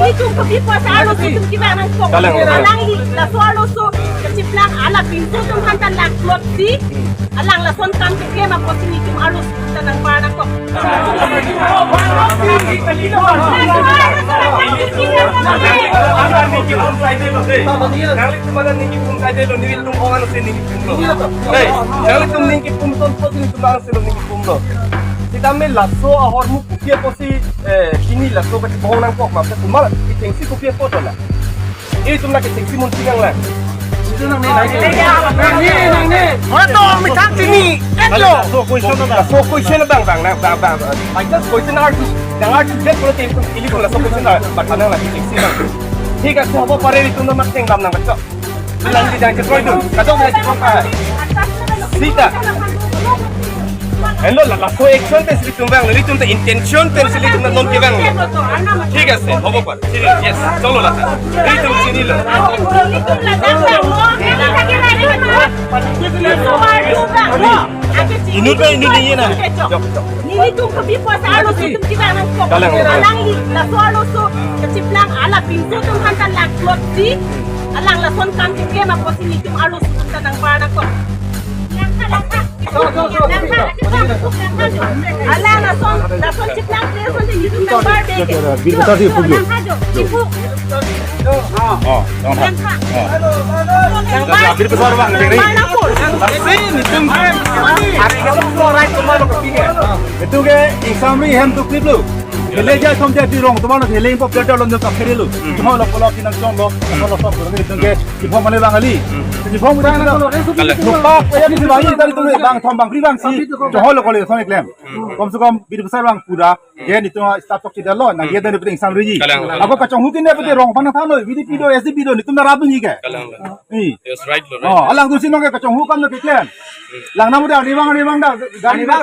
Nili tung ko bipo sa alo sa tung kibangan ko. Alang la so alo so keciplang ala pintu tung hantan la klot si. Alang la son kam ke ma ko sini tung alo sa nang para ko. Kita ambil lasso ahormu kupia posi kini lasso kat bohong nang kok masa kumal itengsi kupia foto lah. Ini tu nak itengsi muntingan lah. Itu nang ni. Mana tu mitang sini? Hello. So question bang. Macam question arti jet kalau tim ini pun lasso question lah. Bertanang lagi itengsi bang. ठीक है तो वो परे तुम तो मत टेंग दाम ना बच्चों लंगी जान के कोई दूर कदम में चिपक है सीता हेलो लगा तो एक्शन ते सिली तुम बैंग लिली तुम तो इंटेंशन ते सिली तुम नॉन के बैंग ठीक है से होगा पर यस चलो ला लिली तुम सिली लो ini ni na Nili tung ko bipo sa alo sa tung kibangan ko. Alang la so alo so keciplang ala pintu tung hantan la klot si. Alang la son kam ke ma ko sini tung alo sa nang para ko. Alang la son ciplang ke son di tung nang bar de. Biru tadi pugu. Ibu. Oh, jangan. बिर besar bang ini itu ke exam ni hem tu clip lu hele ja som ja dirong tomano hele impo plate lo ka kheri lu cuma lo polo kinang jong lo polo sok lo itu ke ipo mane bang ali ipo mu dang lo lupa ya ni bang tadi tu bang thom bang pri bang si johol lo kole sone klem kom se kom bir besar bang pura ye ni tu start tok tidak lo na ye dan penting exam ri apa kacang hukin ne pete rong pana thano vdp do sdp do ni tu na rabu ni ke Yes, right, Lord. oh alang tu sinong ke kacang hukan lo ke klem lang namu dah ribang dah gani bang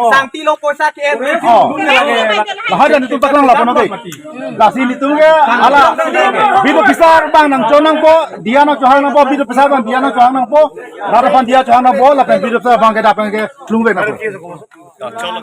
Santi lo posa ke oh lahadan itu taklang lah pano deh lah sini tu ke ala bido besar bang nang conang po dia nang cohang nang po bido besar bang dia nang cohang nang po rada pan dia cohang nang po lah bido besar bang ke dapat ke lungbe nang po Cholo.